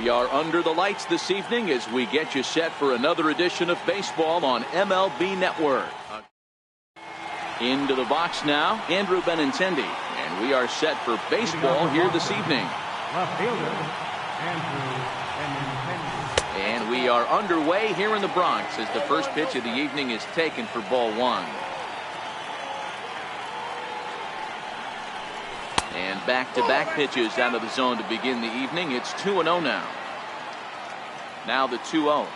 We are under the lights this evening as we get you set for another edition of baseball on MLB Network. Into the box now, Andrew Benintendi, and we are set for baseball here this evening. Left fielder, Andrew Benintendi. And we are underway here in the Bronx as the first pitch of the evening is taken for ball one. And back-to-back pitches out of the zone to begin the evening. It's 2-0 now. Now the 2-0.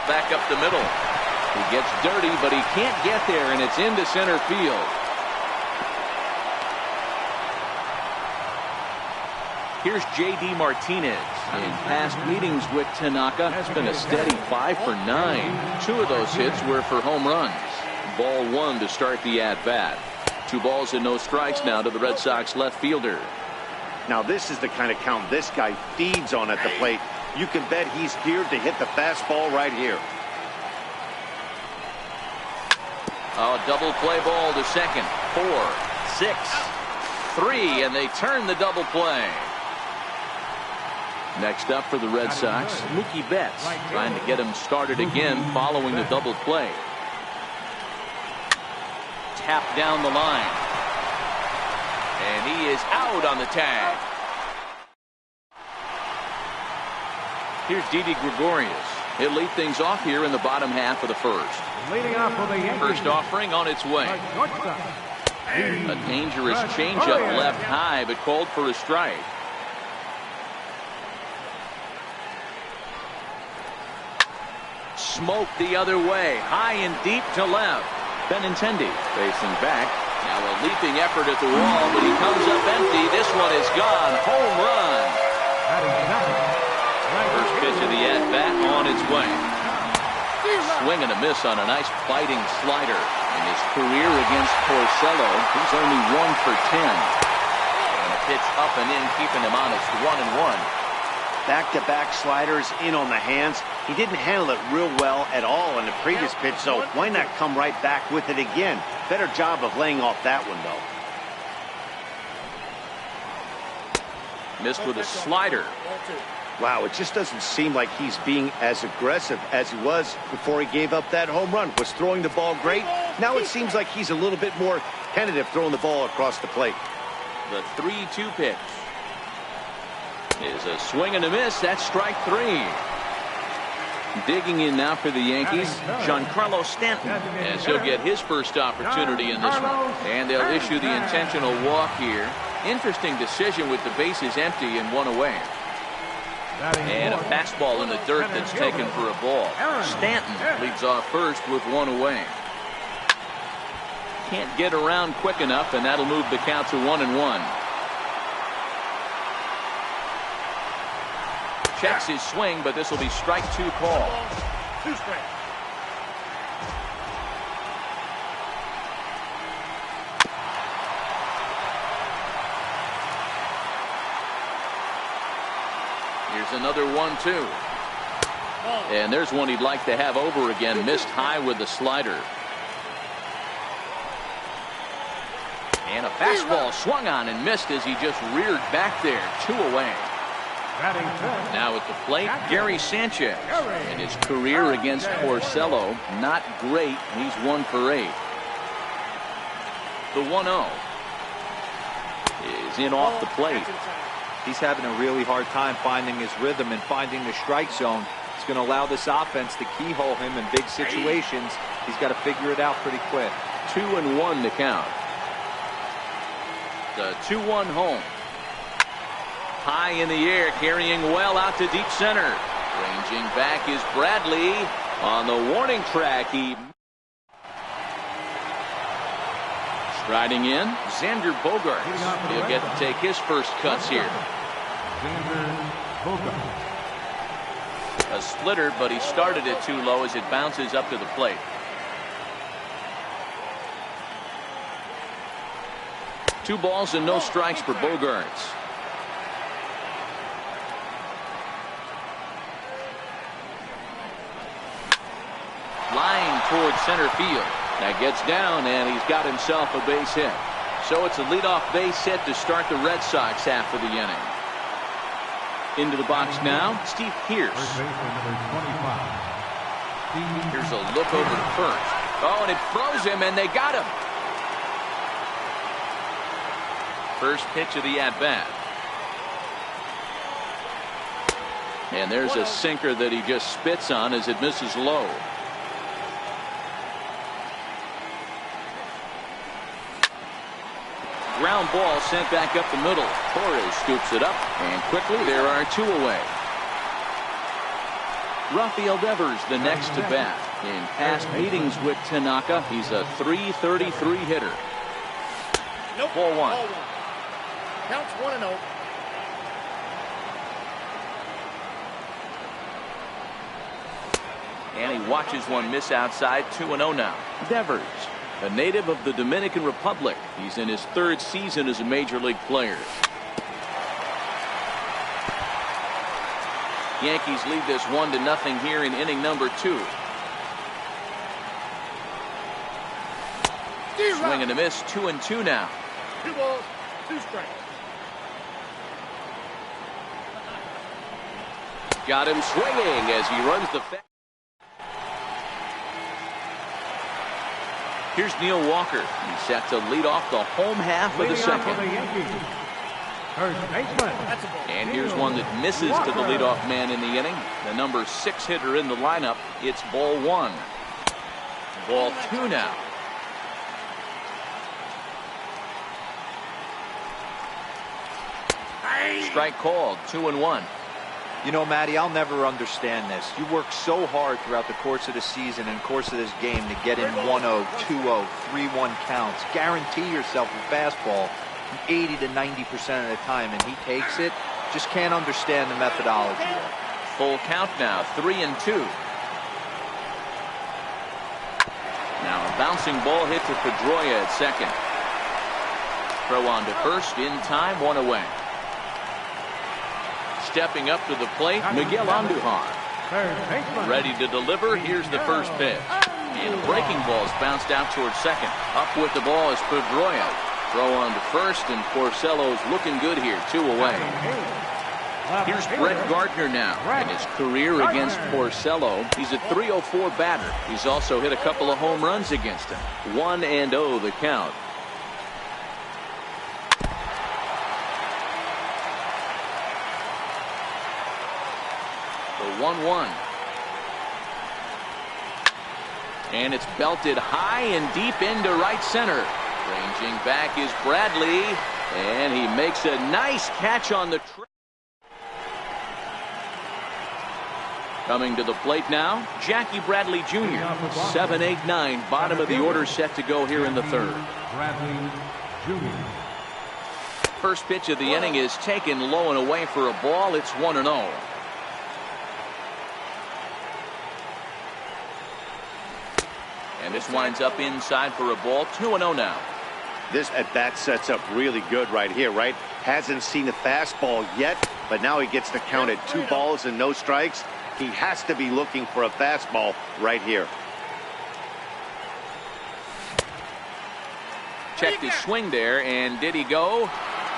Back up the middle. He gets dirty, but he can't get there, and it's into center field. Here's J.D. Martinez. In past meetings with Tanaka, it's been a steady 5 for 9. 2 of those hits were for home runs. Ball one to start the at-bat. 2 balls and no strikes now to the Red Sox left fielder. Now this is the kind of count this guy feeds on at the plate. You can bet he's geared to hit the fastball right here. Oh, double play ball to second. 4, 6, 3, and they turn the double play. Next up for the Red Sox, Mookie Betts, trying to get him started again following the double play. Tap down the line. And he is out on the tag. Here's Didi Gregorius. He'll lead things off here in the bottom half of the first. Leading off for the Yankees. First offering on its way. A dangerous changeup left high, but called for a strike. Smoke the other way, high and deep to left. Benintendi facing back. Now a leaping effort at the wall, but he comes up empty. This one is gone. Home run. First pitch of the at-bat on its way. Swing and a miss on a nice biting slider. In his career against Porcello, he's only 1 for 10. And a pitch up and in, keeping him honest. 1-1. Back-to-back sliders in on the hands. He didn't handle it real well at all in the previous pitch, so why not come right back with it again? Better job of laying off that one, though. Missed with a slider. Wow, it just doesn't seem like he's being as aggressive as he was before he gave up that home run. Was throwing the ball great. Now it seems like he's a little bit more tentative throwing the ball across the plate. The 3-2 pitch is a swing and a miss. That's strike 3. Digging in now for the Yankees, Giancarlo Stanton, as he'll get his first opportunity in this one. And they'll issue the intentional walk here. Interesting decision with the bases empty and 1 away. And a fastball in the dirt that's taken for a ball. Stanton leads off first with 1 away. Can't get around quick enough, and that'll move the count to 1-1. Checks his swing, but this will be strike 2 call. 2 strikes. Here's another 1-2. And there's one he'd like to have over again. Missed high with the slider. And a fastball swung on and missed as he just reared back there. 2 away. Now at the plate, Gary Sanchez. In his career against Porcello, not great. He's 1 for 8. The 1-0 is in off the plate. He's having a really hard time finding his rhythm and finding the strike zone. It's going to allow this offense to keyhole him in big situations. He's got to figure it out pretty quick. 2-1 to count. The 2-1 home. High in the air, carrying well out to deep center. Ranging back is Bradley on the warning track. He striding in, Xander Bogaerts. He'll get to take his first cuts here. A splitter, but he started it too low as it bounces up to the plate. Two balls and no strikes for Bogaerts. Line towards center field. That gets down, and he's got himself a base hit. So it's a leadoff base hit to start the Red Sox half of the inning. Into the box now, Steve Pierce. Here's a look over to first. Oh, and it froze him, and they got him. First pitch of the at-bat. And there's a sinker that he just spits on as it misses low. Ground ball sent back up the middle. Torres scoops it up, and quickly there are 2 away. Rafael Devers the next to bat. In past meetings with Tanaka, he's a .333 hitter. Nope. Ball 1. Counts 1-0. And he watches one miss outside. 2-0 now. Devers, a native of the Dominican Republic. He's in his 3rd season as a major league player. Yankees lead this 1-0 here in inning number 2. Swing and a miss. 2-2 now. 2 balls, 2 strikes. Got him swinging as he runs the fence. Here's Neil Walker. He's set to lead off the home half of the second. And here's one that misses to the leadoff man in the inning. The number 6 hitter in the lineup. It's ball 1. Ball 2 now. Strike called. 2-1. You know, Matty, I'll never understand this. You work so hard throughout the course of the season and course of this game to get in 1-0, 2-0, 3-1 counts. Guarantee yourself a fastball 80 to 90% of the time, and he takes it. Just can't understand the methodology there. Full count now. 3-2. Now a bouncing ball hit to Pedroia at second. Throw on to first in time. 1 away. Stepping up to the plate, Miguel Andujar. Ready to deliver. Here's the first pitch. And the breaking ball's bounced out towards second. Up with the ball is Pedroia. Throw on to first, and Porcello's looking good here. 2 away. Here's Brett Gardner now. In his career against Porcello, he's a .304 batter. He's also hit a couple of home runs against him. 1-0 the count. The 1-1. And it's belted high and deep into right center. Ranging back is Bradley, and he makes a nice catch on the track. Coming to the plate now, Jackie Bradley Jr. 7, 8, 9, bottom of the order set to go here in the third. Bradley Jr. First pitch of the inning is taken low and away for a ball. It's 1-0. And this winds up inside for a ball. 2-0 now. This at-bat sets up really good right here, right? Hasn't seen a fastball yet, but now he gets the count at 2 balls and no strikes. He has to be looking for a fastball right here. Checked his swing there, and did he go?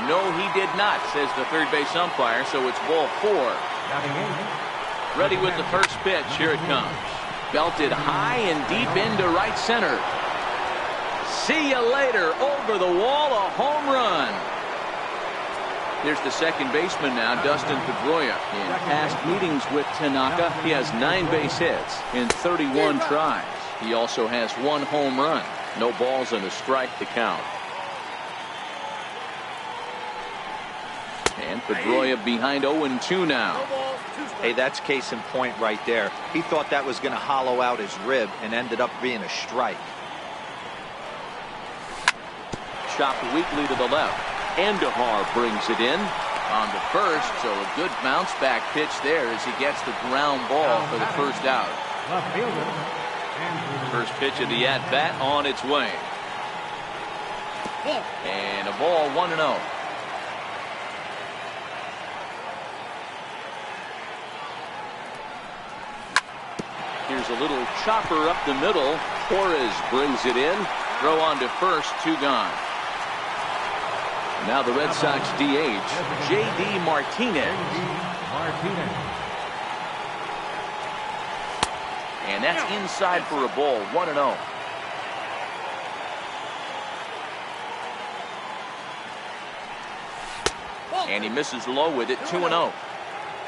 No, he did not, says the third base umpire, so it's ball 4. Ready with the first pitch. Here it comes. Belted high and deep into right center. See you later. Over the wall, a home run. There's the second baseman now, Dustin Pedroia. In past meetings with Tanaka, he has 9 base hits in 31 tries. He also has 1 home run. No balls and a strike to count. And Pedroia behind 0-2 now. Hey, that's case in point right there. He thought that was going to hollow out his rib and ended up being a strike. Chopped weakly to the left. Andujar brings it in on the first, so a good bounce back pitch there as he gets the ground ball for the first out. First pitch of the at-bat on its way. And a ball. 1-0. Here's a little chopper up the middle. Torres brings it in. Throw on to first. 2 gone. Now the Red Sox DH, J.D. Martinez. And that's inside for a ball, 1-0. And he misses low with it, 2-0.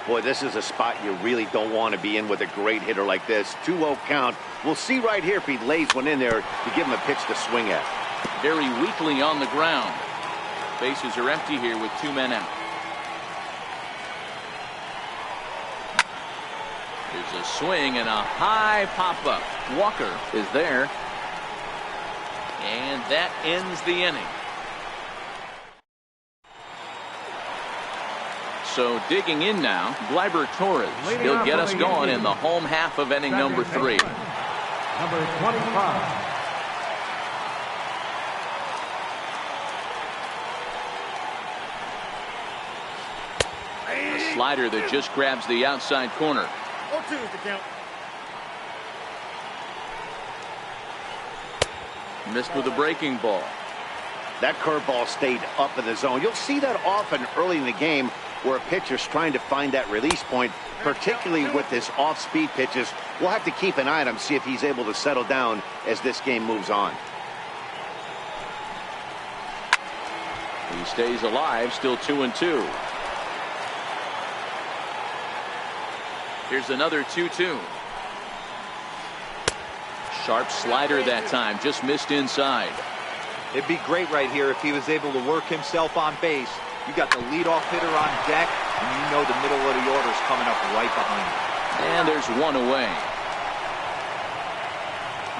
Boy, this is a spot you really don't want to be in with a great hitter like this. 2-0 count. We'll see right here if he lays one in there to give him a pitch to swing at. Very weakly on the ground. Bases are empty here with 2 men out. There's a swing and a high pop-up. Walker is there. And that ends the inning. So digging in now, Gleyber Torres. He'll get us going in the home half of inning number 3. Number 25. A slider that just grabs the outside corner. 0-2 is the count. Missed with a breaking ball. That curveball stayed up in the zone. You'll see that often early in the game where a pitcher's trying to find that release point, particularly with his off-speed pitches. We'll have to keep an eye on him, see if he's able to settle down as this game moves on. He stays alive, still 2-2. Here's another 2-2. Sharp slider that time, just missed inside. It'd be great right here if he was able to work himself on base. You got the leadoff hitter on deck, and you know the middle of the order is coming up right behind him. And there's one away.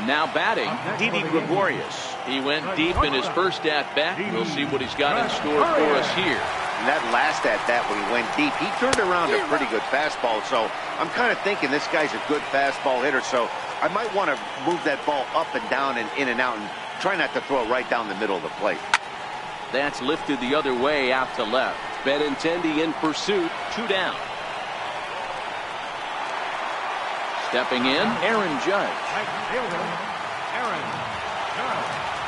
Now batting, Didi Gregorius. He went deep in his first at-bat. We'll see what he's got in store for us here. And that last at-bat when he went deep, he turned around a pretty good fastball. So I'm kind of thinking this guy's a good fastball hitter. So I might want to move that ball up and down and in and out and try not to throw it right down the middle of the plate. That's lifted the other way out to left. Benintendi in pursuit, 2 down. Stepping in, Aaron Judge.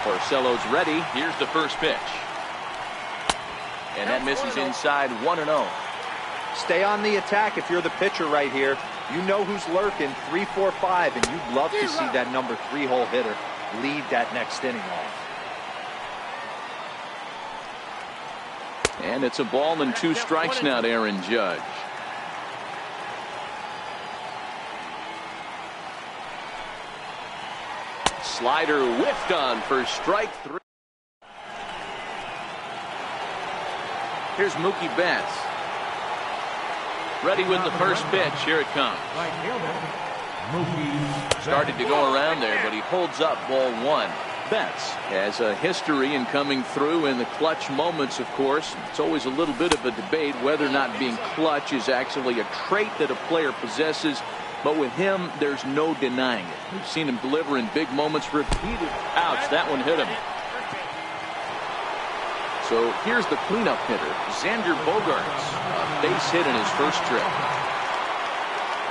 Porcello's ready. Here's the first pitch. And that misses inside, 1-0. Stay on the attack if you're the pitcher right here. You know who's lurking, 3, 4, 5, and you'd love to see that number 3-hole hitter lead that next inning off. And it's a ball and 2 strikes now to Aaron Judge. Slider whiffed on for strike 3. Here's Mookie Betts. Ready with the first pitch. Here it comes. Started to go around there, but he holds up ball 1. Betts has a history in coming through in the clutch moments, of course. It's always a little bit of a debate whether or not being clutch is actually a trait that a player possesses. But with him, there's no denying it. We've seen him deliver in big moments repeated. Ouch, that one hit him. So here's the cleanup hitter, Xander Bogaerts. A base hit in his first trip.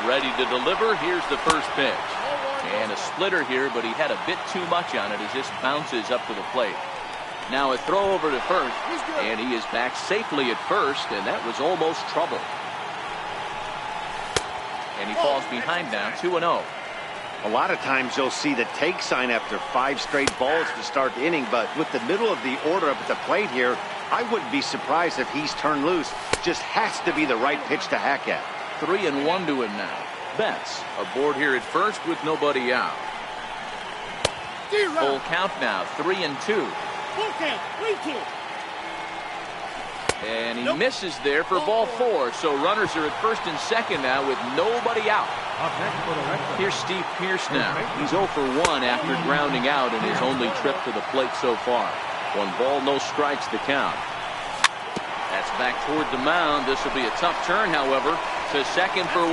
Ready to deliver. Here's the first pitch. And a splitter here, but he had a bit too much on it as this bounces up to the plate. Now a throw over to first, and he is back safely at first, and that was almost trouble. And he falls behind now, 2-0. A lot of times you'll see the take sign after 5 straight balls to start the inning, but with the middle of the order up at the plate here, I wouldn't be surprised if he's turned loose. Just has to be the right pitch to hack at. 3-1 to him now. Betts aboard here at first with nobody out. Full count now, 3-2. Full count, 3-2. And he misses there for ball 4. So runners are at first and second now with nobody out. Here's Steve Pearce now. He's 0 for 1 after grounding out in his only trip to the plate so far. 1 ball, no strikes to count. That's back toward the mound. This will be a tough turn, however. To second for 1.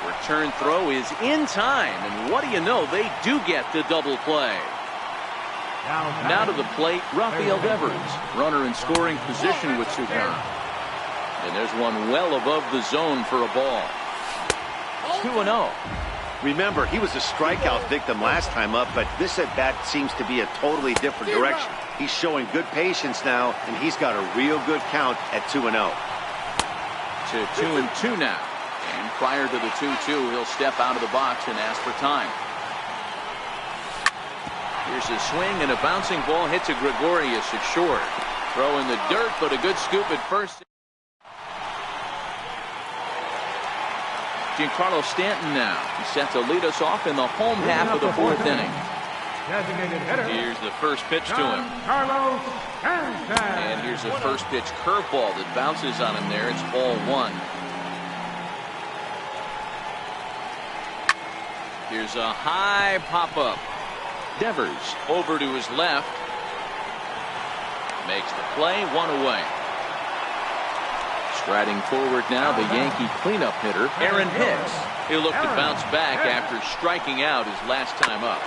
Return throw is in time. And what do you know? They do get the double play. Now to the plate, Rafael Devers. Runner in scoring position with 2 down. And there's one well above the zone for a ball. 2-0. Remember, he was a strikeout victim last time up, but this at bat seems to be a totally different direction. He's showing good patience now, and he's got a real good count at 2-0. To 2-2 now. And prior to the 2-2, he'll step out of the box and ask for time. Here's a swing, and a bouncing ball hits a Gregorius at short. Throw in the dirt, but a good scoop at first. Giancarlo Stanton now. He's set to lead us off in the home half of the fourth inning. Here's the first pitch to him. And here's the first pitch curveball that bounces on him there. It's ball one. Here's a high pop-up. Devers over to his left. Makes the play, one away. Striding forward now, the Yankee cleanup hitter, Aaron Hicks. He'll look to bounce back after striking out his last time up.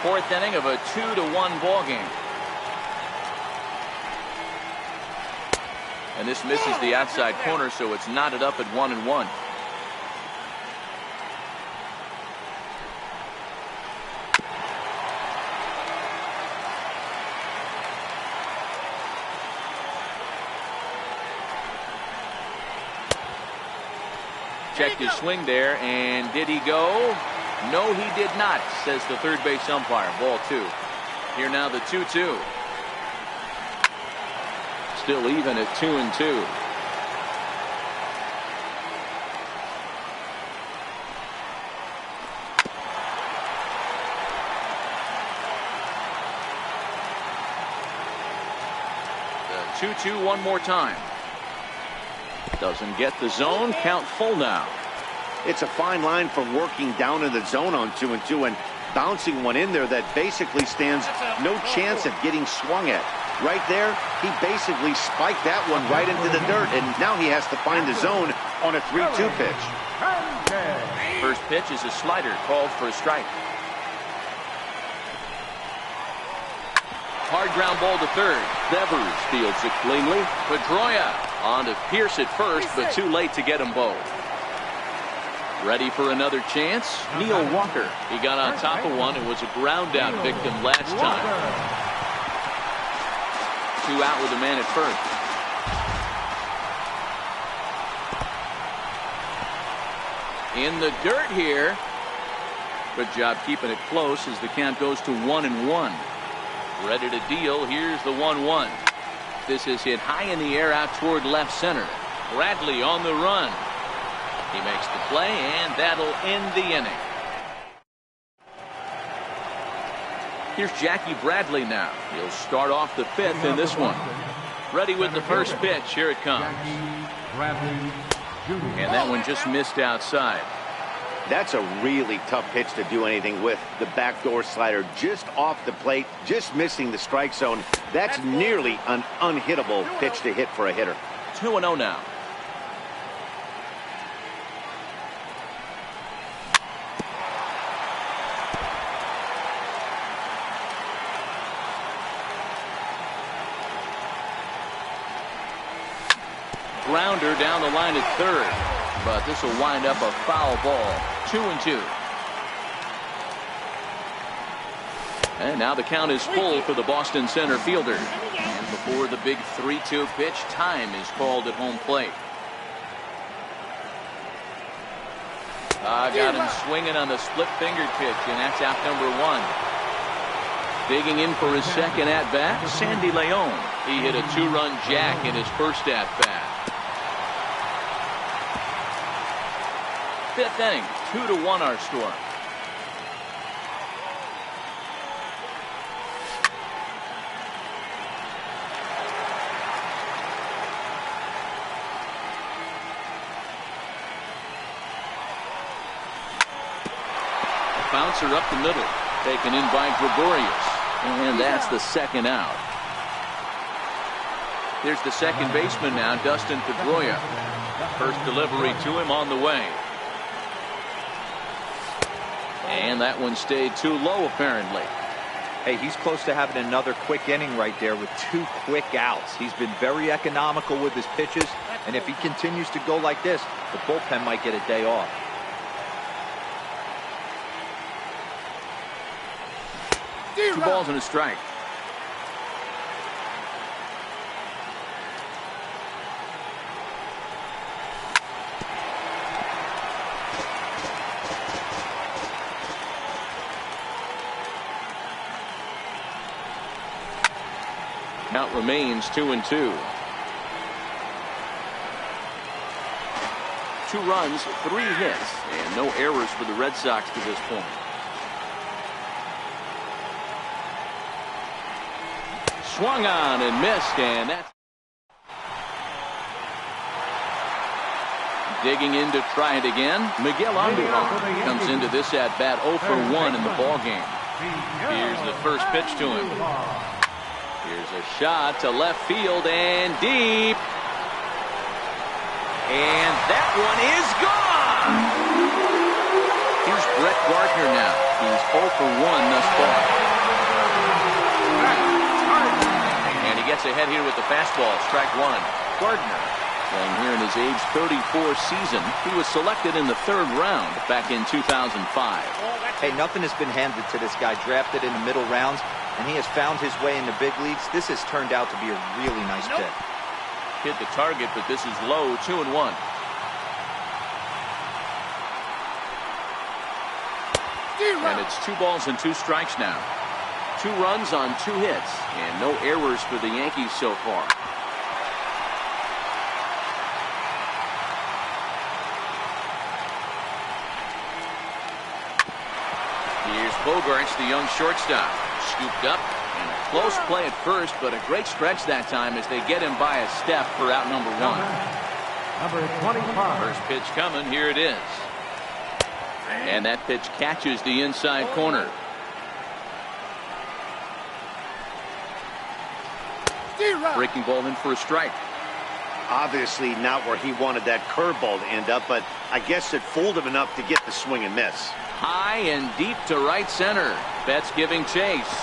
Fourth inning of a 2-1 ball game. And this misses the outside corner, so it's knotted up at 1-1. Checked his swing there, and did he go? No, he did not, says the third base umpire. Ball two. Here now the 2-2. Still even at 2-2. The 2-2 one more time. Doesn't get the zone. Count full now. It's a fine line from working down in the zone on 2-2 and bouncing one in there that basically stands no chance of getting swung at. Right there, he basically spiked that one right into the dirt, and now he has to find the zone on a 3-2 pitch. First pitch is a slider called for a strike. Hard ground ball to third. Devers fields it cleanly. Pedroia on to Pierce at first, but too late to get them both. Ready for another chance? Neil Walker. He got on top of one and was a ground out victim last time. 2 out with a man at first. In the dirt here. Good job keeping it close as the count goes to 1-1. Ready to deal. Here's the 1-1. This is hit high in the air out toward left center. Bradley on the run. He makes the play, and that'll end the inning. Here's Jackie Bradley now. He'll start off the fifth in this one. Ready with the first pitch. Here it comes. And that one just missed outside. That's a really tough pitch to do anything with. The backdoor slider just off the plate, just missing the strike zone. That's nearly an unhittable pitch to hit for a hitter. 2-0 now. Grounder down the line at third, but this will wind up a foul ball. 2-2. And now the count is full for the Boston center fielder. And before the big 3-2 pitch, time is called at home plate. Got him swinging on the split fingered pitch, and that's out number one. Digging in for his second at-bat, Sandy Leon. He hit a 2-run jack in his first at-bat. Fifth inning, 2-1 our score. Bouncer up the middle, taken in by Gregorius, and that's the second out. Here's the second baseman now, Dustin Pedroia. First delivery to him on the way. And that one stayed too low, apparently. Hey, he's close to having another quick inning right there with 2 quick outs. He's been very economical with his pitches, and if he continues to go like this, the bullpen might get a day off. 2 balls and a strike. Count remains 2-2. 2 runs, 3 hits, and no errors for the Red Sox to this point. Swung on and missed, and that's digging in to try it again. Miguel Andujar comes into this at bat 0 for 1 in the ball game. Here's the first pitch to him. Here's a shot to left field and deep. And that one is gone. Here's Brett Gardner now. He's 0 for 1 thus far. And he gets ahead here with the fastball. Strike 1. Gardner. And here in his age 34 season, he was selected in the 3rd round back in 2005. Hey, nothing has been handed to this guy. Drafted in the middle rounds, and he has found his way in the big leagues. This has turned out to be a really nice pick. Hit the target, but this is low. 2-1. And it's 2 balls and 2 strikes now. 2 runs on 2 hits, and no errors for the Yankees so far. Here's Bogarts, the young shortstop. Scooped up, and a close play at first, but a great stretch that time as they get him by a step for out number 1. Number 25. First pitch coming, here it is. And that pitch catches the inside corner. Breaking ball in for a strike. Obviously not where he wanted that curveball to end up, but I guess it fooled him enough to get the swing and miss. High and deep to right center. Betts giving chase.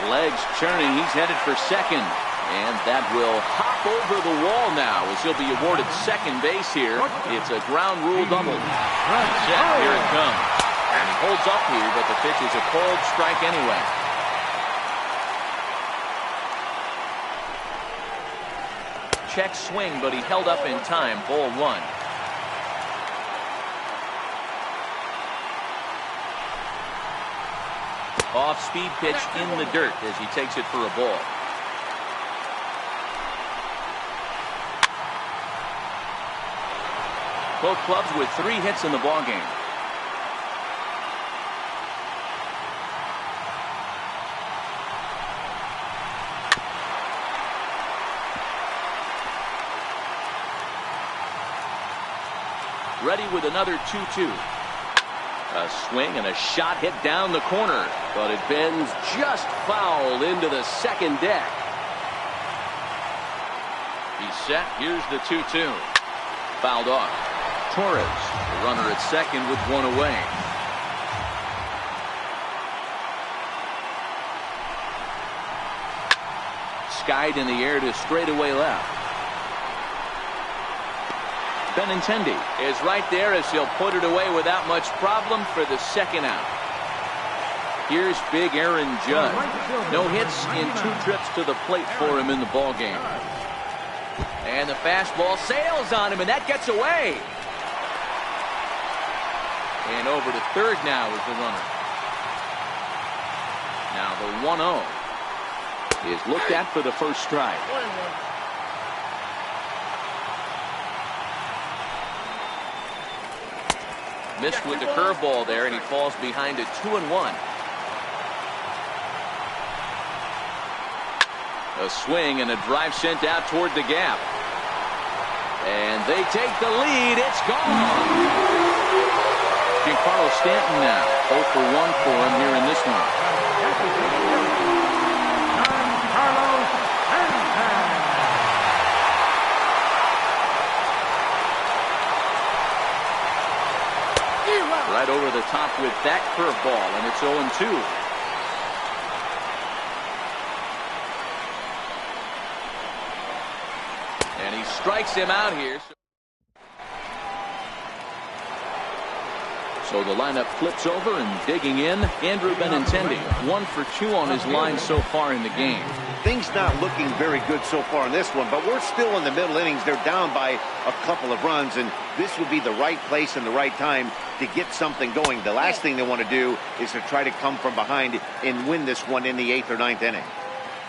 Legs churning. He's headed for second. And that will hop over the wall now as he'll be awarded second base here. It's a ground rule double. Set. Here it comes. And he holds up here, but the pitch is a called strike anyway. Check swing, but he held up in time. Ball 1. Off-speed pitch in the dirt as he takes it for a ball. Both clubs with 3 hits in the ballgame. Ready with another 2-2. A swing and a shot hit down the corner, but it bends just foul into the second deck. He's set. Here's the 2-2. Fouled off. Torres, the runner at second with 1 away. Skied in the air to straightaway left. Benintendi is right there as he'll put it away without much problem for the second out. Here's big Aaron Judge. No hits in 2 trips to the plate for him in the ballgame. And the fastball sails on him, and that gets away. And over to third now is the runner. Now the 1-0 is looked at for the first strike. Missed with the curveball there, and he falls behind at 2-1. A swing and a drive sent out toward the gap. And they take the lead. It's gone. Giancarlo Stanton now 0 for 1 for him here in this one. Right over the top with that curveball, and it's 0-2. And he strikes him out here. So the lineup flips over, and digging in, Andrew Benintendi, 1 for 2 on his line so far in the game. Things not looking very good so far in this one, but we're still in the middle innings. They're down by a couple of runs, and this would be the right place and the right time to get something going. The last thing they want to do is to try to come from behind and win this one in the 8th or 9th inning.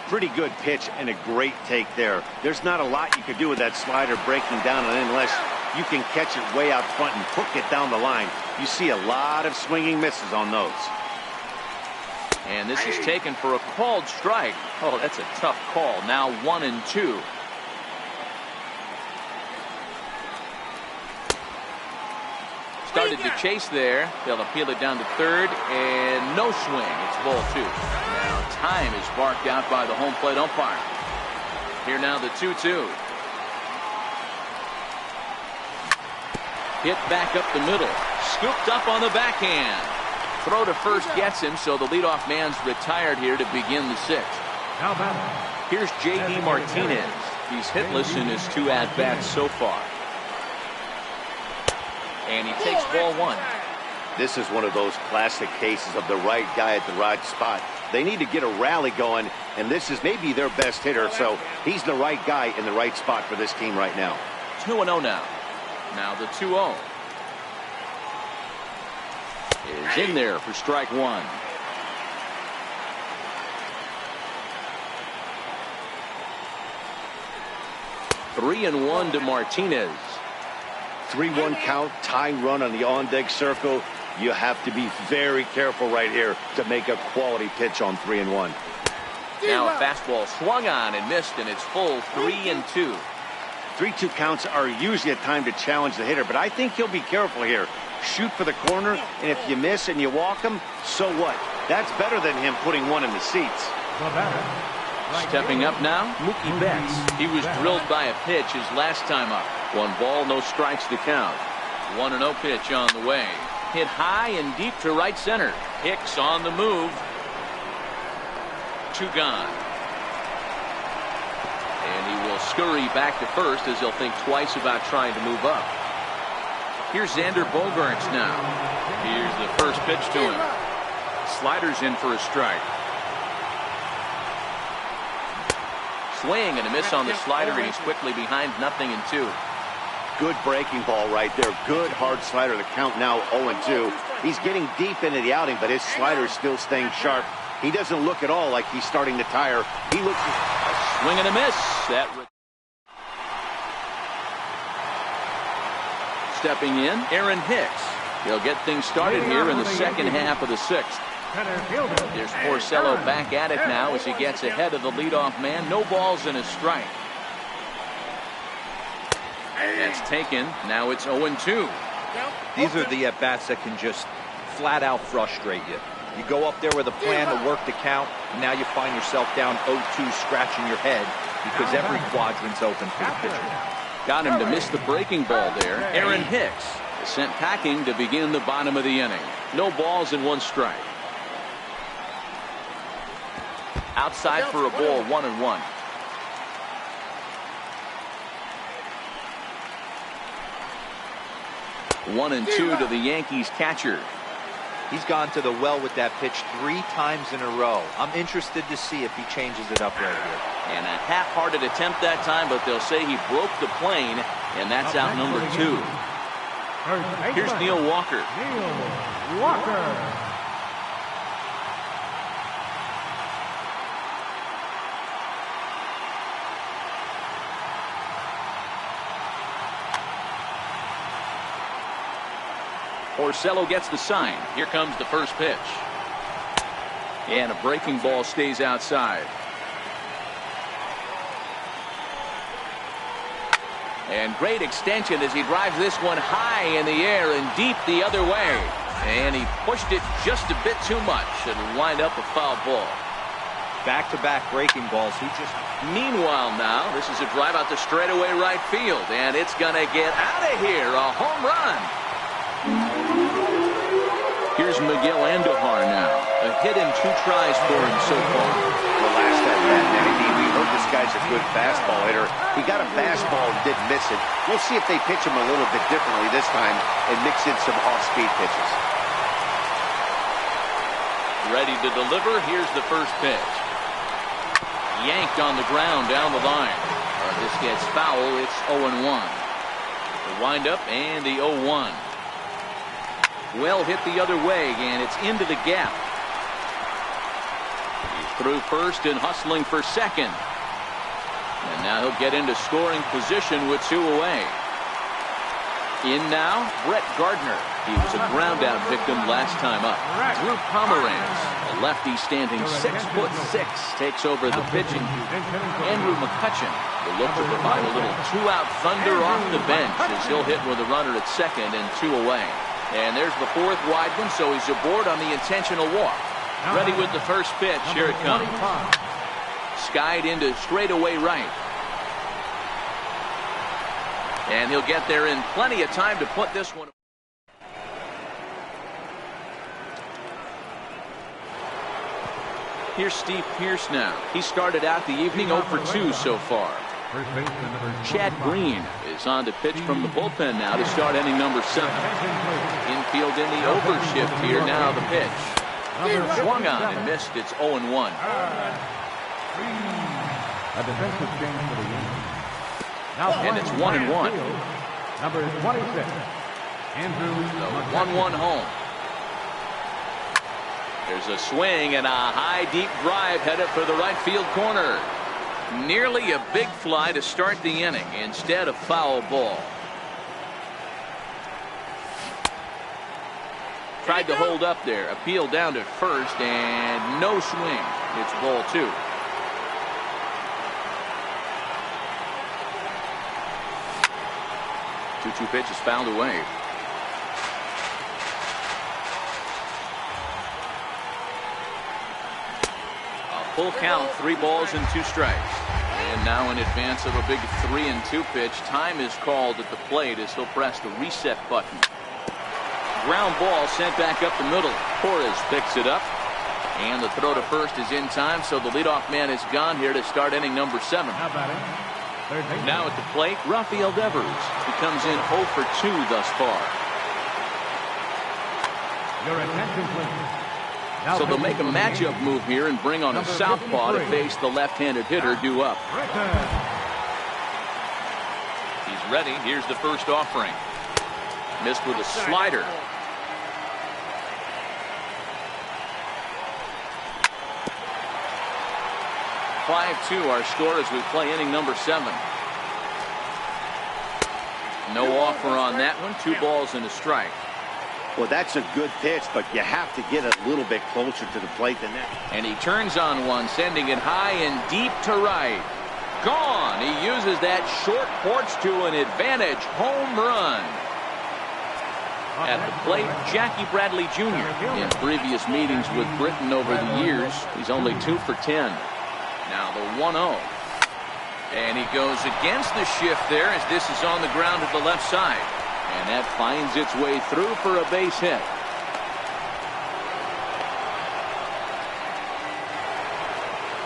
Pretty good pitch and a great take there. There's not a lot you could do with that slider breaking down unless you can catch it way out front and hook it down the line. You see a lot of swinging misses on those. And this is taken for a called strike. Oh, that's a tough call. Now 1-2. Started to chase there. They'll appeal it down to third, and no swing. It's ball 2. Now time is marked out by the home plate umpire. Here now the 2-2. Hit back up the middle. Scooped up on the backhand. Throw to first gets him, so the leadoff man's retired here to begin the 6th. Here's J.D. Martinez. He's hitless in his 2 at-bats so far. And he takes ball 1. This is one of those classic cases of the right guy at the right spot. They need to get a rally going, and this is maybe their best hitter, so he's the right guy in the right spot for this team right now. 2-0 now. Now the 2-0. Is in there for strike 1. Three and 1 to Martinez. 3-1 count, tying run on the on-deck circle. You have to be very careful right here to make a quality pitch on 3-1. Now a fastball swung on and missed, and it's full 3-2. 3-2 counts are usually a time to challenge the hitter, but I think he'll be careful here. Shoot for the corner, and if you miss and you walk him, so what? That's better than him putting one in the seats. Stepping up now, Mookie Betts. He was drilled by a pitch his last time up. 1 ball, no strikes to count. 1-0 pitch on the way. Hit high and deep to right center. Hicks on the move. 2 gone. And he will scurry back to first as he'll think twice about trying to move up. Here's Xander Bogaerts now. Here's the first pitch to him. Slider's in for a strike. Swing and a miss on the slider, and he's quickly behind 0-2. Good breaking ball right there. Good hard slider. The count now 0-2. He's getting deep into the outing, but his slider is still staying sharp. He doesn't look at all like he's starting to tire. He looks... A swing and a miss. Stepping in, Aaron Hicks. He'll get things started here in the second half of the 6th. There's Porcello back at it now as he gets ahead of the leadoff man. No balls and a strike. That's taken. Now it's 0-2. These are the at-bats that can just flat out frustrate you. You go up there with a plan to work the count, and now you find yourself down 0-2 scratching your head because every quadrant's open for the pitcher. Got him to miss the breaking ball there. Aaron Hicks is sent packing to begin the bottom of the inning. No balls and 1 strike. Outside for a ball, 1-1. One and 2 to the Yankees catcher. He's gone to the well with that pitch 3 times in a row. I'm interested to see if he changes it up right here. And a half-hearted attempt that time, but they'll say he broke the plane, and that's out number 2. Here's Neil Walker. Neil Walker. Porcello gets the sign. Here comes the first pitch. And a breaking ball stays outside. And great extension as he drives this one high in the air and deep the other way. And he pushed it just a bit too much. It'll wind up a foul ball. Back-to-back breaking balls. Meanwhile now, this is a drive out the straightaway right field. And it's going to get out of here. A home run. Here's Miguel Andujar now. A hit in 2 tries for him so far. The last at bat, we heard this guy's a good fastball hitter. He got a fastball and didn't miss it. We'll see if they pitch him a little bit differently this time and mix in some off-speed pitches. Ready to deliver. Here's the first pitch. Yanked on the ground down the line. This gets foul. It's 0-1. The windup and the 0-1. Well hit the other way, and it's into the gap. He through first and hustling for second. And now he'll get into scoring position with 2 away. In now, Brett Gardner. He was a ground-out victim last time up. Drew Pomeranz, a lefty standing 6'6", takes over the pitching. Andrew McCutcheon will look to provide a little 2-out thunder off the bench as he'll hit with a runner at second and 2 away. And there's the 4th wide one, so he's aboard on the intentional walk. Ready with the first pitch. Here it comes. Skied into straightaway right. And he'll get there in plenty of time to put this one. Here's Steve Pearce now. He started out the evening 0 for 2 so far. Chad Green is on to pitch from the bullpen now to start inning number 7. Infield in the overshift here now the pitch. Swung on and missed. It's 0-1. A defensive change for the Yankees. And it's 1-1. Number 26, Andrew. The 1-1 home. There's a swing and a high deep drive headed for the right field corner. Nearly a big fly to start the inning instead of foul ball. Tried to hold up there. Appeal down to first and no swing. It's ball 2. Two pitches fouled away. A full count, 3 balls and 2 strikes. And now in advance of a big 3-2 pitch, time is called at the plate as he'll press the reset button. Ground ball sent back up the middle. Torres picks it up. And the throw to first is in time, so the leadoff man is gone here to start inning number 7. How about it? Now at the plate, Rafael Devers. He comes in 0 for 2 thus far. Your attention, please. Now So they'll make a matchup move here and bring on a southpaw to face the left-handed hitter due up. He's ready. Here's the first offering. Missed with a slider. (5-2) our score as we play inning number 7. No offer on that one. 2 balls and a strike. Well, that's a good pitch, but you have to get a little bit closer to the plate than that. And he turns on one, sending it high and deep to right. Gone. He uses that short porch to an advantage home run. At the plate, Jackie Bradley Jr. In previous meetings with Britain over the years, he's only 2 for 10. Now the 1-0. And he goes against the shift there as this is on the ground to the left side. And that finds its way through for a base hit.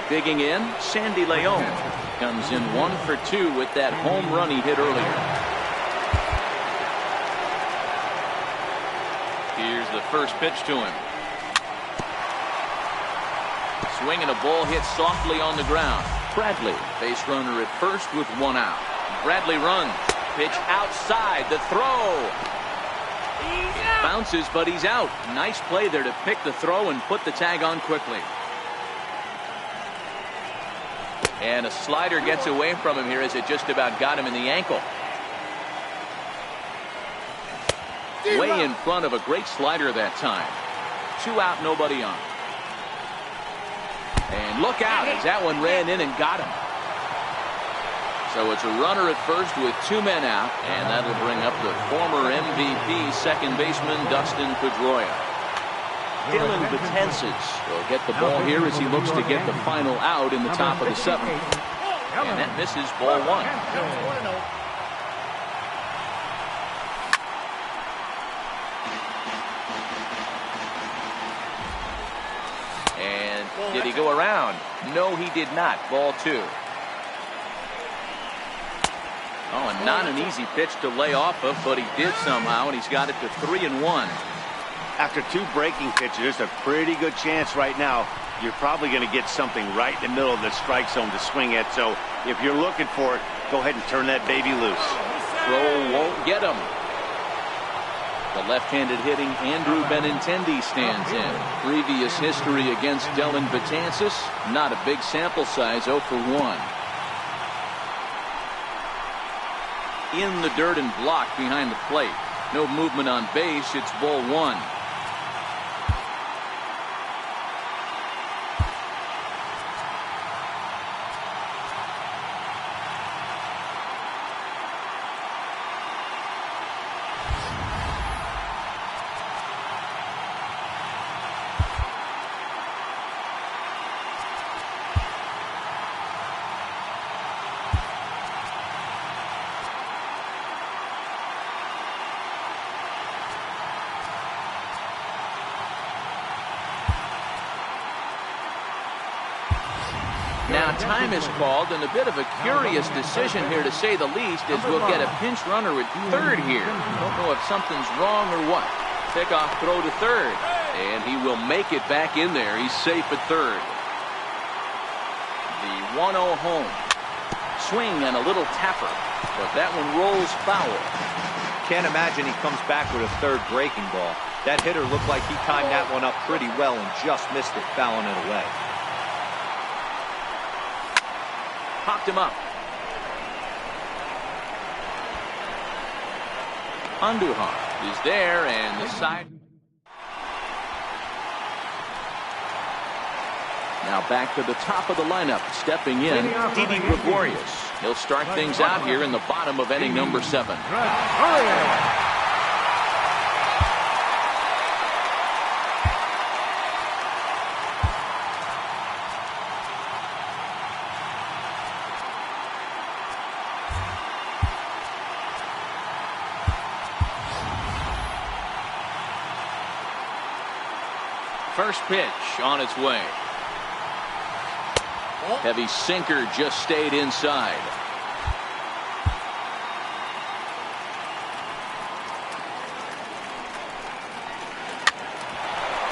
Digging in, Sandy Leon comes in 1 for 2 with that home run he hit earlier. Here's the first pitch to him. Swing and a ball hit softly on the ground. Bradley, base runner at first with 1 out. Bradley runs. Pitch outside. The throw. It bounces, but he's out. Nice play there to pick the throw and put the tag on quickly. And a slider gets away from him here as it just about got him in the ankle. Way in front of a great slider that time. 2 out, nobody on. And look out as that one ran in and got him. So it's a runner at first with 2 men out, and that'll bring up the former MVP second baseman Dustin Pedroia. Dylan Betances will get the ball here as he looks to get the final out in the top of the 7th. And that misses ball 1. Did he go around? No, he did not. Ball 2. Oh, and not an easy pitch to lay off of, but he did somehow, and he's got it to 3-1. After 2 breaking pitches, there's a pretty good chance right now you're probably going to get something right in the middle of the strike zone to swing at. So if you're looking for it, go ahead and turn that baby loose. Throw won't get him. The left-handed hitting Andrew Benintendi stands in. Previous history against Dellin Betances, not a big sample size, 0 for 1. In the dirt and blocked behind the plate. No movement on base. It's ball 1. Now time is called, and a bit of a curious decision here to say the least, as we'll get a pinch runner at third here. Don't know if something's wrong or what. Pickoff throw to third, and he will make it back in there. He's safe at third. The 1-0 home. Swing and a little tapper, but that one rolls foul. Can't imagine he comes back with a third breaking ball. That hitter looked like he timed that one up pretty well and just missed it, fouling it away. Popped him up. Andujar is there, and the side. Now back to the top of the lineup. Stepping in, Didi Gregorius. He'll start things out here in the bottom of inning number 7. First pitch on its way. Heavy sinker just stayed inside.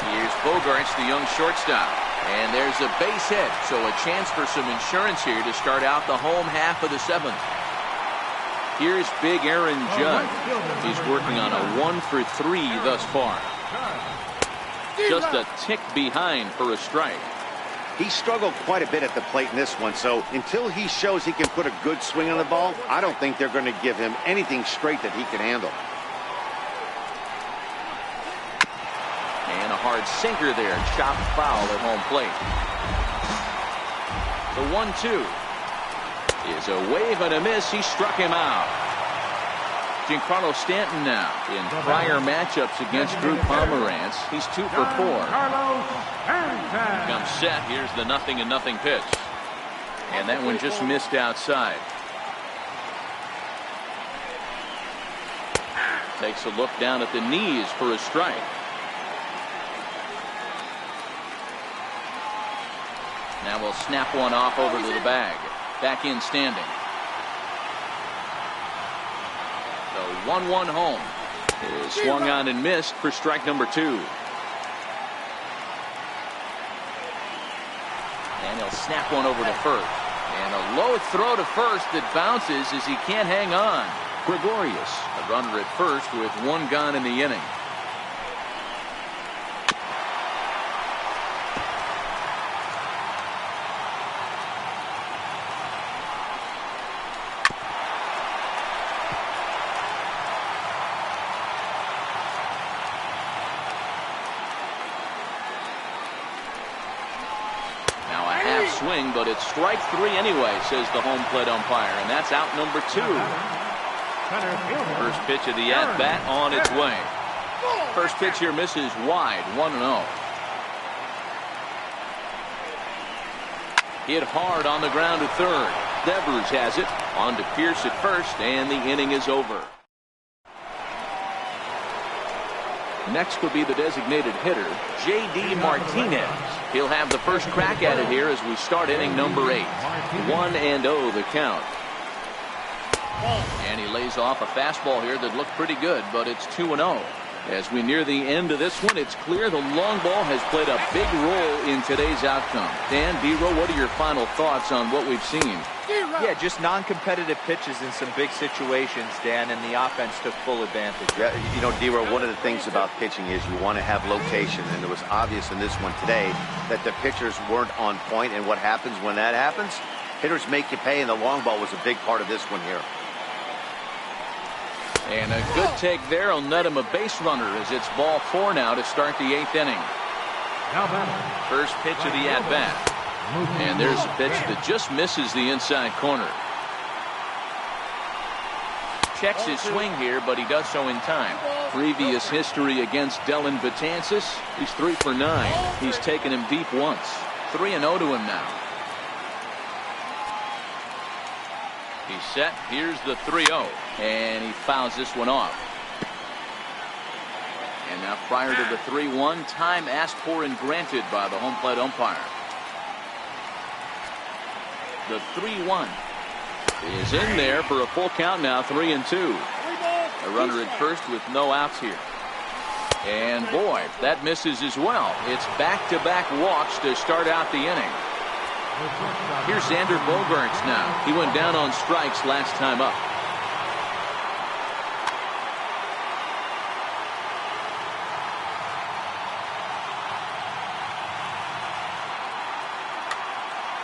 Here's Bogarts, the young shortstop. And there's a base hit, so a chance for some insurance here to start out the home half of the 7th. Here's big Aaron Judge. He's working on a 1 for 3 thus far. Just a tick behind for a strike. He struggled quite a bit at the plate in this one, so until he shows he can put a good swing on the ball, I don't think they're going to give him anything straight that he can handle. And a hard sinker there, chopped foul at home plate. The 1-2 is a wave and a miss. He struck him out. Giancarlo Stanton now in prior matchups against Drew Pomeranz. He's 2 for 4. Comes set. Here's the 0-0 pitch. And that one just missed outside. Takes a look down at the knees for a strike. Now we'll snap one off over to the bag. Back in standing. The 1-1 home is swung on and missed for strike number 2. And he'll snap one over to first. And a low throw to first that bounces as he can't hang on. Gregorius, a runner at first with 1 gone in the inning. Swing, but it's strike 3 anyway, says the home plate umpire, and that's out number 2. First pitch of the at-bat on its way. First pitch here misses wide, 1-0. Hit hard on the ground to third. Devers has it. On to Pierce at first, and the inning is over. Next will be the designated hitter, J.D. Martinez. He'll have the first crack at it here as we start inning number 8. 1-0 the count. And he lays off a fastball here that looked pretty good, but it's 2-0. As we near the end of this one, it's clear the long ball has played a big role in today's outcome. Dan, B-Row, what are your final thoughts on what we've seen? Yeah, just non-competitive pitches in some big situations, Dan, and the offense took full advantage. Yeah, you know, D-Row, one of the things about pitching is you want to have location, and it was obvious in this one today that the pitchers weren't on point, and what happens when that happens? Hitters make you pay, and the long ball was a big part of this one here. And a good take there will net him a base runner as it's ball 4 now to start the 8th inning. First pitch of the at-bat. And there's a pitch that just misses the inside corner. Checks his swing here, but he does so in time. Previous history against Dellin Betances, he's 3 for 9. He's taken him deep once. 3-0 to him now. He's set. Here's the 3-0. And he fouls this one off. And now prior to the 3-1, time asked for and granted by the home plate umpire. The 3-1 is in there for a full count now, 3-2. A runner at first with no outs here. And boy, that misses as well. It's back-to-back walks to start out the inning. Here's Xander Bogaerts now. He went down on strikes last time up.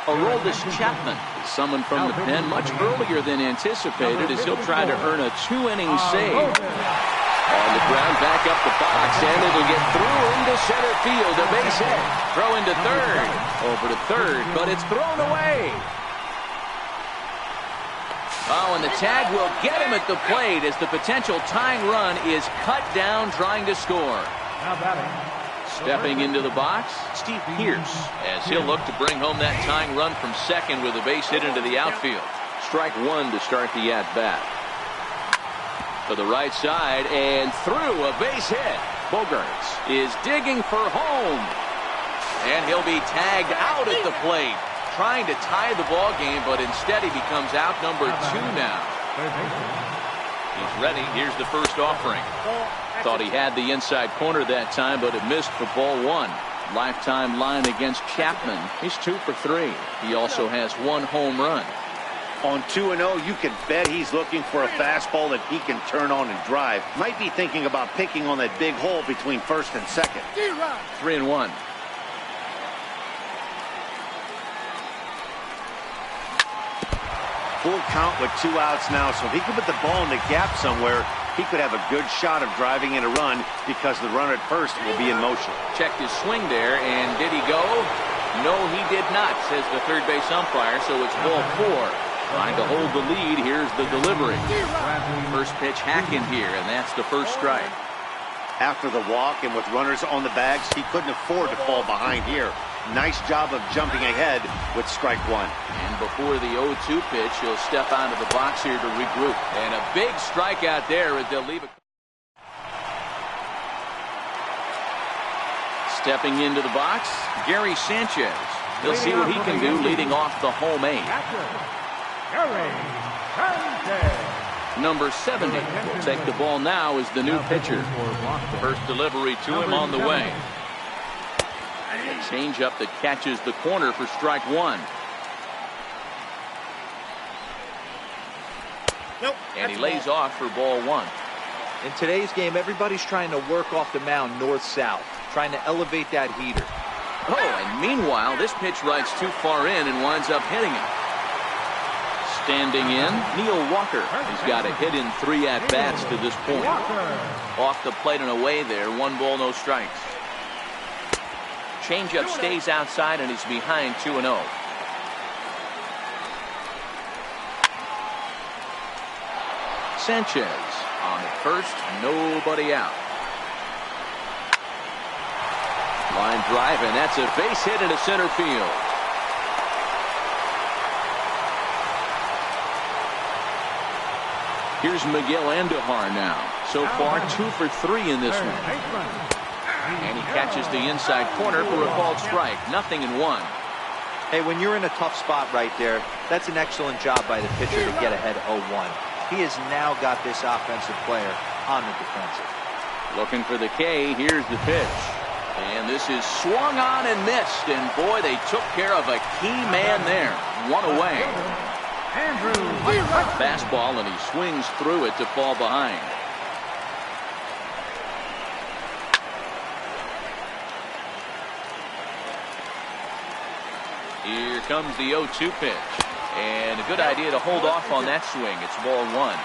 Aroldis Chapman is summoned from the pen much earlier than anticipated as he'll try to earn a 2-inning save. On the ground, back up the box, and it'll get through into center field. A base hit. Throw into third. Over to third, but it's thrown away. Oh, and the tag will get him at the plate as the potential tying run is cut down trying to score. Stepping into the box, Steve Pearce, as he'll look to bring home that tying run from second with a base hit into the outfield. Strike 1 to start the at-bat. To the right side and through, a base hit. Bogaerts is digging for home. And he'll be tagged out at the plate, trying to tie the ball game, but instead he becomes out number 2 now. He's ready. Here's the first offering. Thought he had the inside corner that time, but it missed for ball 1. Lifetime line against Chapman. He's 2 for 3. He also has 1 home run. On 2-0, you can bet he's looking for a fastball that he can turn on and drive. Might be thinking about picking on that big hole between first and second. 3-1. Full count with 2 outs now, so if he can put the ball in the gap somewhere, he could have a good shot of driving in a run because the runner at first will be in motion. Checked his swing there, and did he go? No, he did not, says the third base umpire, so it's ball 4. Trying to hold the lead. Here's the delivery. First pitch hacking here, and that's the first strike. After the walk and with runners on the bags, he couldn't afford to fall behind here. Nice job of jumping ahead with strike 1. And before the 0-2 pitch, he'll step out of the box here to regroup. And a big strikeout there as they'll leave it. Stepping into the box, Gary Sanchez. He'll see what he can do leading off the home 8. Number 70 will take the ball now as the new pitcher. First delivery to him on the way. Change-up that catches the corner for strike 1. And he lays off for ball 1. In today's game, everybody's trying to work off the mound north-south, trying to elevate that heater. Oh, and meanwhile, this pitch rides too far in and winds up hitting him. Standing in, Neil Walker. He's got a hit in 3 at-bats to this point. Off the plate and away there, 1 ball, no strikes. Changeup stays outside and he's behind 2-0. Sanchez on at first, nobody out. Line drive, and that's a base hit into center field. Here's Miguel Andujar now. So far, 2 for 3 in this one. And he catches the inside corner for a called strike. 0-1. Hey, when you're in a tough spot right there, that's an excellent job by the pitcher to get ahead 0-1. He has now got this offensive player on the defensive. Looking for the K. Here's the pitch. And this is swung on and missed. And boy, they took care of a key man there. 1 away. Fastball, and he swings through it to fall behind. Here comes the 0-2 pitch. And a good idea to hold off on that swing. It's ball one.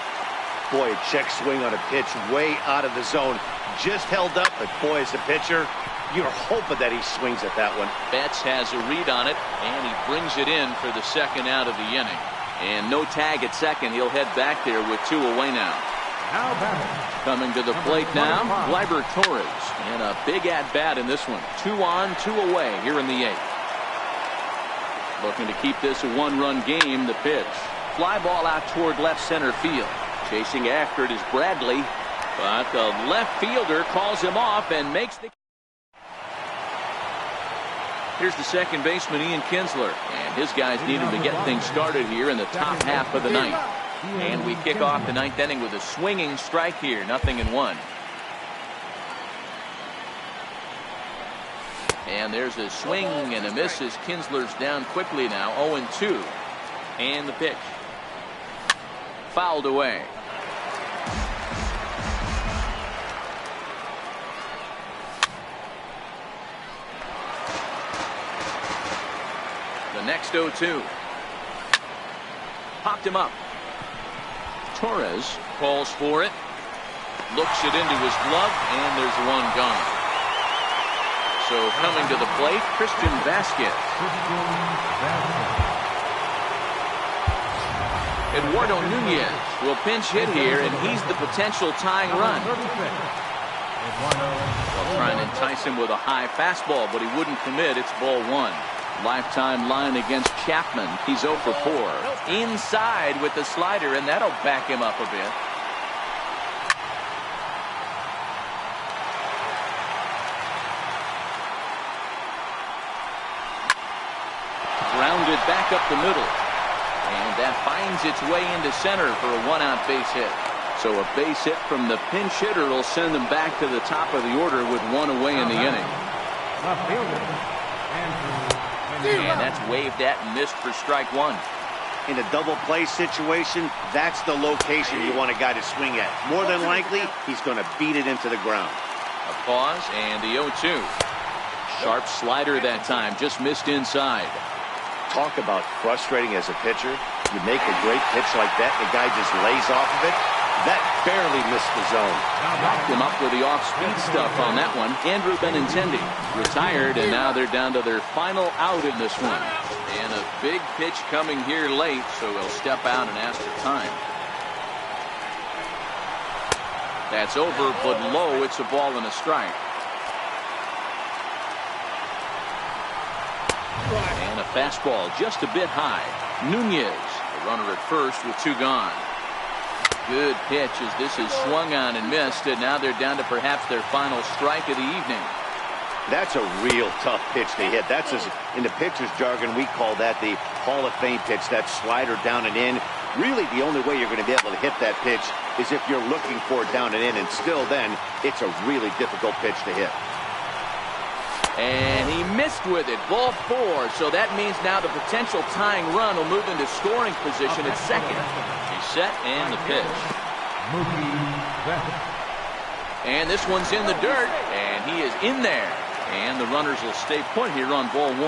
Boy, a check swing on a pitch way out of the zone. Just held up, but boy, as a pitcher, you're hoping that he swings at that one. Betts has a read on it, and he brings it in for the second out of the inning. And no tag at second. He'll head back there with 2 away now. Coming to the plate now, Gleyber Torres. And a big at-bat in this one. 2 on, 2 away here in the 8th. Looking to keep this a 1-run game. The pitch. Fly ball out toward left center field. Chasing after it is Bradley. But the left fielder calls him off and makes the... Here's the second baseman, Ian Kinsler. And his guys need him to get things started here in the top half of the ninth. And we kick off the 9th inning with a swinging strike here. 0-1. And there's a swing and a miss as Kinsler's down quickly now. 0-2. And the pitch. Fouled away. The next 0-2. Popped him up. Torres calls for it. Looks it into his glove, and there's one gone. So coming to the plate, Christian Vasquez. Eduardo Nunez will pinch hit here, and he's the potential tying run. They'll try and entice him with a high fastball, but he wouldn't commit. It's ball one. Lifetime line against Chapman. He's 0 for 4. Inside with the slider, and that'll back him up a bit. Grounded back up the middle. And that finds its way into center for a 1-out base hit. So a base hit from the pinch hitter will send them back to the top of the order with 1 away in the inning. And that's waved at and missed for strike 1. In a double play situation, that's the location you want a guy to swing at. More than likely, he's going to beat it into the ground. A pause and the 0-2. Sharp slider that time, just missed inside. Talk about frustrating as a pitcher. You make a great pitch like that, the guy just lays off of it. That barely missed the zone. Backed him up with the off-speed stuff on that one. Andrew Benintendi retired, and now they're down to their final out in this one. And a big pitch coming here late, so he'll step out and ask for time. That's over, but low. It's a ball and a strike. And a fastball just a bit high. Nunez, the runner at first with 2 gone. Good pitch as this is swung on and missed, and now they're down to perhaps their final strike of the evening. That's a real tough pitch to hit. That's, in the pitcher's jargon, we call that the Hall of Fame pitch, that slider down and in. Really, the only way you're going to be able to hit that pitch is if you're looking for it down and in, and still then, it's a really difficult pitch to hit. And he missed with it. Ball 4. So that means now the potential tying run will move into scoring position at second. He's set and the pitch. And this one's in the dirt. And he is in there. And the runners will stay put here on ball 1.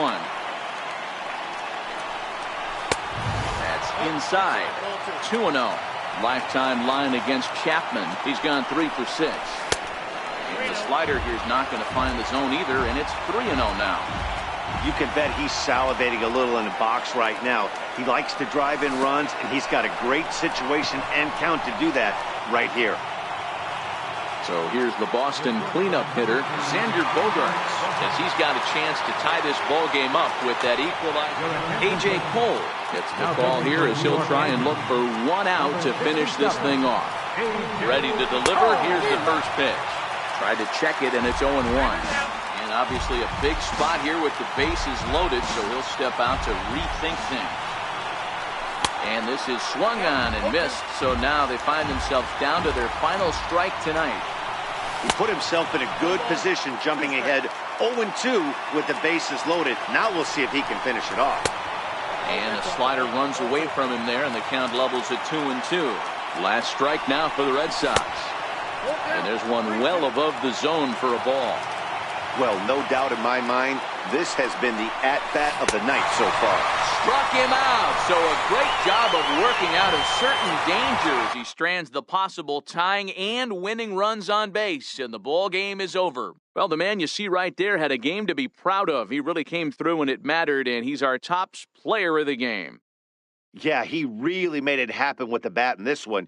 That's inside. 2-0. Lifetime line against Chapman. He's gone 3 for 6. The slider here is not going to find the zone either, and it's 3-0 now. You can bet he's salivating a little in the box right now. He likes to drive in runs, and he's got a great situation and count to do that right here. So here's the Boston cleanup hitter, Xander Bogaerts, as he's got a chance to tie this ball game up with that equalizer. A.J. Cole gets the call here as he'll try and look for 1 out to finish this thing off. Ready to deliver. Here's the first pitch. Tried to check it, and it's 0-1. And obviously a big spot here with the bases loaded, so he'll step out to rethink things. And this is swung on and missed, so now they find themselves down to their final strike tonight. He put himself in a good position, jumping ahead 0-2 with the bases loaded. Now we'll see if he can finish it off. And the slider runs away from him there, and the count levels at 2-2. Last strike now for the Red Sox. And there's one well above the zone for a ball. Well, no doubt in my mind, this has been the at-bat of the night so far. Struck him out. So a great job of working out of certain danger as he strands the possible tying and winning runs on base, and the ball game is over. Well, the man you see right there had a game to be proud of. He really came through when it mattered, and he's our top player of the game. Yeah, he really made it happen with the bat in this one.